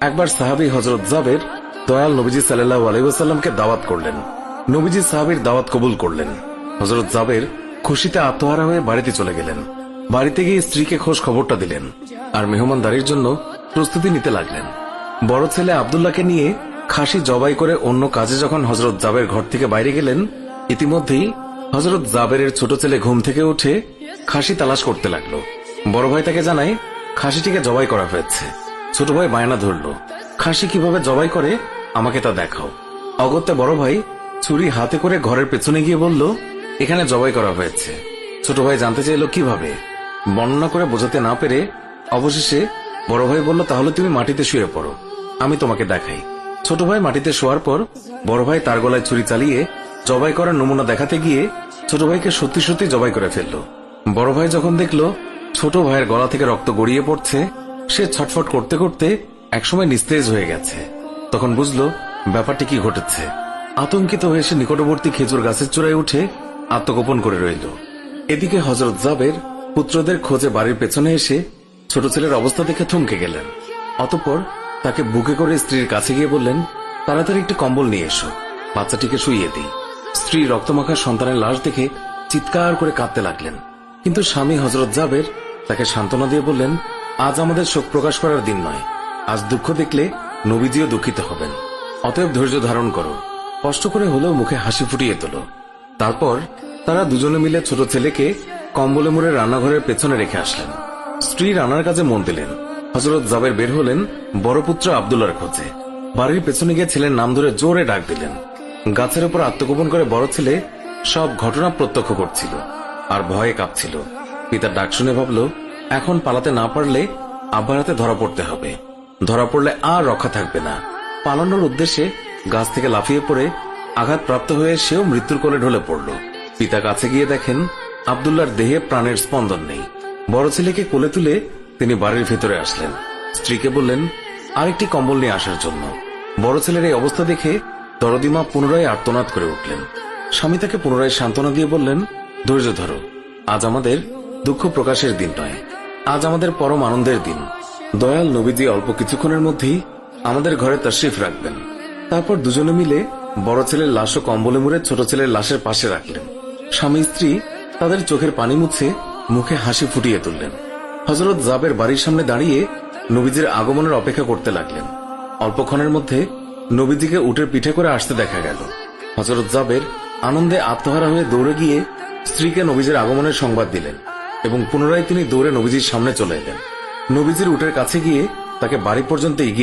একবার সাহাবী হযরত জাবের দয়াল নবীজি সাল্লাল্লাহু আলাইহি ওয়াসাল্লামকে দাওয়াত করলেন। নবীজি সাহাবীর দাওয়াত কবুল করলেন। হযরত জাবের খুশিতে আত্মহারা হয়ে বাড়িতে চলে গেলেন। বাড়িতে গিয়ে স্ত্রীকে খোঁজ খবরটা দিলেন আর মেহমানদারির জন্য প্রস্তুতি নিতে লাগলেন। বড় ছেলে আব্দুল্লাহকে নিয়ে খাসি জবাই করে অন্য কাজে যখন হযরত জাবের ঘর থেকে বাইরে গেলেন, ইতিমধ্যেই হযরত জাবেরের ছোট ছেলে ঘুম থেকে উঠে খাসি তালাশ করতে লাগলো। বড় ভাই তাকে জানায় খাসিটিকে জবাই করা হয়েছে। ছোট ভাই বায়না ধরল, খাসি কিভাবে জবাই করে আমাকে তা দেখাও। অগত্যা বড় ভাই ছুরি হাতে করে ঘরের পেছনে গিয়ে বলল, এখানে জবাই করা হয়েছে। ছোট ভাই জানতে চাইল কিভাবে। বর্ণনা করে বোঝাতে না পেরে অবশেষে বড় ভাই বলল, তাহলে তুমি মাটিতে শুয়ে পড়ো, আমি তোমাকে দেখাই। ছোট ভাই মাটিতে শোয়ার পর বড় ভাই তার গলায় ছুরি চালিয়ে জবাই করার নমুনা দেখাতে গিয়ে ছোট ভাইকে সত্যি সত্যি জবাই করে ফেলল। বড় ভাই যখন দেখল ছোট ভাইয়ের গলা থেকে রক্ত গড়িয়ে পড়ছে, সে ছটফট করতে করতে একসময় নিস্তেজ হয়ে গেছে। তখন বুঝলো ব্যাপারটি কি ঘটেছে। আতঙ্কিত হয়ে সে নিকটবর্তী খেজুর গাছের চূড়ায় উঠে আত্মগোপন করে রইল। এদিকে হযরত জাবের পুত্রদের খোঁজে বাড়ির পেছনে এসে ছোট ছেলের অবস্থা দেখে থমকে গেলেন। অতঃপর তাকে বুকে করে স্ত্রীর কাছে গিয়ে বললেন, তাড়াতাড়ি একটি কম্বল নিয়ে এসো, বাচ্চাটিকে শুইয়ে দিই। স্ত্রী রক্তমাখা সন্তানের লাশ দেখে চিৎকার করে কাঁদতে লাগলেন। কিন্তু স্বামী হযরত জাবের তাকে সান্ত্বনা দিয়ে বললেন, আজ আমাদের শোক প্রকাশ করার দিন নয়, আজ দুঃখ দেখলে নবীজিও দুঃখিত হবেন। অতএব ধৈর্য ধারণ করো, কষ্ট করে হলেও মুখে হাসি ফুটিয়ে তোলো। তারপর তারা দুজনে মিলে ছোট ছেলেকে কম্বলে মুড়ে রান্নাঘরের পেছনে রেখে আসলেন। স্ত্রী রান্নার কাজে মন দিলেন। হযরত জাবের বের হলেন বড় পুত্র আব্দুল্লাহর খোঁজে। বাড়ির পেছনে গিয়ে ছেলের নাম ধরে জোরে ডাক দিলেন। গাছের উপর আত্মগোপন করে বড় ছেলে সব ঘটনা প্রত্যক্ষ করছিল আর ভয়ে কাঁপছিল। পিতার ডাক শুনে ভাবল, এখন পালাতে না পারলে আব্বার হাতে ধরা পড়তে হবে। ধরা পড়লে আর রক্ষা থাকবে না। পালানোর উদ্দেশ্যে গাছ থেকে লাফিয়ে পড়ে আঘাতপ্রাপ্ত হয়ে সেও মৃত্যুর কোলে ঢলে পড়ল। পিতা কাছে গিয়ে দেখেন আব্দুল্লাহর দেহে প্রাণের স্পন্দন নেই। বড় ছেলেকে কোলে তুলে তিনি বাড়ির ভেতরে আসলেন। স্ত্রীকে বললেন আরেকটি কম্বল নিয়ে আসার জন্য। বড় ছেলের এই অবস্থা দেখে দরদিমা পুনরায় আর্তনাদ করে উঠলেন। স্বামী তাকে পুনরায় সান্ত্বনা দিয়ে বললেন, ধৈর্য ধরো, আজ আমাদের দুঃখ প্রকাশের দিন নয়, আজ আমাদের পরম আনন্দের দিন। দয়াল নবীজি অল্প কিছুক্ষণের মধ্যেই আমাদের ঘরে তাশরিফ রাখবেন। তারপর দুজনে মিলে বড় ছেলের লাশ ও কম্বলে মুড়ে ছোট ছেলের লাশের পাশে রাখলেন। স্বামী স্ত্রী তাদের চোখের পানি মুছে মুখে হাসি ফুটিয়ে তুললেন। হযরত জাবের বাড়ির সামনে দাঁড়িয়ে নবীজির আগমনের অপেক্ষা করতে লাগলেন। অল্পক্ষণের মধ্যে নবীজিকে উটের পিঠে করে আসতে দেখা গেল। হযরত জাবের আনন্দে আত্মহারা হয়ে দৌড়ে গিয়ে স্ত্রীকে নবীজির আগমনের সংবাদ দিলেন এবং পুনরায় তিনি দৌড়ে নবীজির সামনে চলে এলেন। নবীজির উটের কাছে গিয়ে তাকে বাড়ি পর্যন্ত এগিয়ে